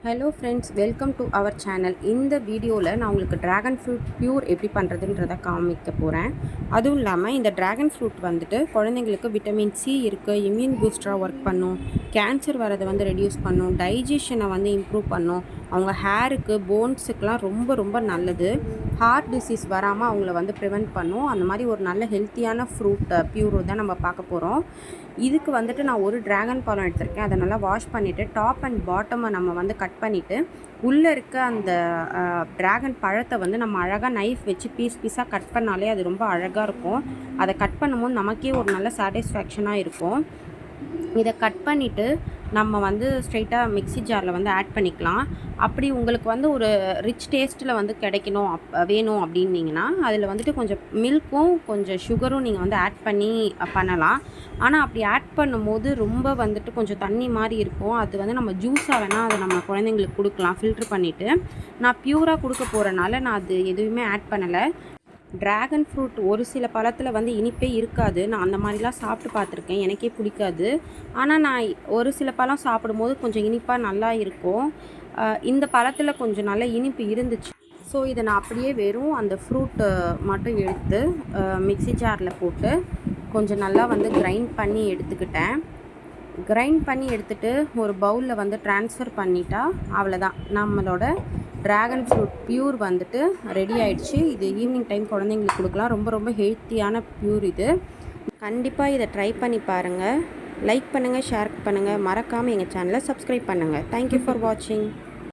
Hello friends, welcome to our channel. இந்த வீடியோவில் நான் உங்களுக்கு ட்ராகன் ஃப்ரூட் ப்யூர் எப்படி பண்ணுறதுன்றதை காமிக்க போகிறேன். அதுவும் இல்லாமல் இந்த ட்ராகன் ஃப்ரூட் வந்துட்டு குழந்தைங்களுக்கு விட்டமின் சி இருக்குது, இம்யூன் பூஸ்டராக ஒர்க் பண்ணும், கேன்சர் வரதை வந்து ரெடியூஸ் பண்ணும், டைஜஷனை வந்து இம்ப்ரூவ் பண்ணும், அவங்க ஹேருக்கு போன்ஸுக்கெலாம் ரொம்ப ரொம்ப நல்லது, ஹார்ட் டிசீஸ் வராமல் அவங்கள வந்து ப்ரிவெண்ட் பண்ணும். அந்த மாதிரி ஒரு நல்ல ஹெல்த்தியான ஃப்ரூட் ப்யூர் தான் நம்ம பார்க்க போகிறோம். இதுக்கு வந்துட்டு நான் ஒரு ட்ராகன் பழம் எடுத்திருக்கேன். அதை நல்லா வாஷ் பண்ணிவிட்டு டாப் அண்ட் பாட்டமை நம்ம வந்து கட் பண்ணிவிட்டு உள்ளே இருக்க அந்த ட்ராகன் பழத்தை வந்து நம்ம அழகாக நைஃப் வச்சு பீஸாக கட் பண்ணாலே அது ரொம்ப அழகாக இருக்கும். அதை கட் பண்ணும்போது நமக்கே ஒரு நல்ல சாட்டிஸ்ஃபேக்ஷனாக இருக்கும். இதை கட் பண்ணிவிட்டு நம்ம வந்து ஸ்ட்ரைட்டாக மிக்ஸி ஜாரில் வந்து ஆட் பண்ணிக்கலாம். அப்படி உங்களுக்கு வந்து ஒரு ரிச் டேஸ்ட்டில் வந்து கிடைக்கணும் வேணும் அப்படின்னிங்கன்னா அதில் வந்துட்டு கொஞ்சம் மில்க்கும் கொஞ்சம் சுகரும் நீங்கள் வந்து ஆட் பண்ணி பண்ணலாம். ஆனால் அப்படி ஆட் பண்ணும்போது ரொம்ப வந்துட்டு கொஞ்சம் தண்ணி மாதிரி இருக்கும். அது வந்து நம்ம ஜூஸாக வேணால் அதை நம்ம குழந்தைங்களுக்கு கொடுக்கலாம் ஃபில்ட்ரு பண்ணிவிட்டு. நான் ப்யூராக கொடுக்க போகிறனால நான் அது எதுவுமே ஆட் பண்ணலை. ட்ராகன் ஃப்ரூட் ஒரு சில பழத்தில் வந்து இனிப்பே இருக்காது. நான் அந்த மாதிரிலாம் சாப்பிட்டு பார்த்துருக்கேன், எனக்கே பிடிக்காது. ஆனால் நான் ஒரு சில பழம் சாப்பிடும்போது கொஞ்சம் இனிப்பாக நல்லா இருக்கும். இந்த பழத்தில் கொஞ்சம் நல்ல இனிப்பு இருந்துச்சு. ஸோ இதை நான் அப்படியே வெறும் அந்த ஃப்ரூட்டு மட்டும் எடுத்து மிக்ஸி ஜாரில் போட்டு கொஞ்சம் நல்லா வந்து கிரைண்ட் பண்ணி எடுத்துக்கிட்டேன். கிரைண்ட் பண்ணி எடுத்துகிட்டு ஒரு பவுலில் வந்து ட்ரான்ஸ்ஃபர் பண்ணிட்டா அவ்வளோதான், நம்மளோட ட்ராகன் ஃப்ரூட் ப்யூர் வந்துட்டு ரெடி ஆகிடுச்சு. இது ஈவினிங் டைம் குழந்தைங்களுக்கு கொடுக்கலாம். ரொம்ப ரொம்ப ஹெல்த்தியான ப்யூர் இது. கண்டிப்பாக இதை ட்ரை பண்ணி பாருங்கள். லைக் பண்ணுங்கள், ஷேர் பண்ணுங்கள், மறக்காமல் எங்கள் சேனலை சப்ஸ்கிரைப் பண்ணுங்கள். தேங்க்யூ ஃபார் வாட்சிங்.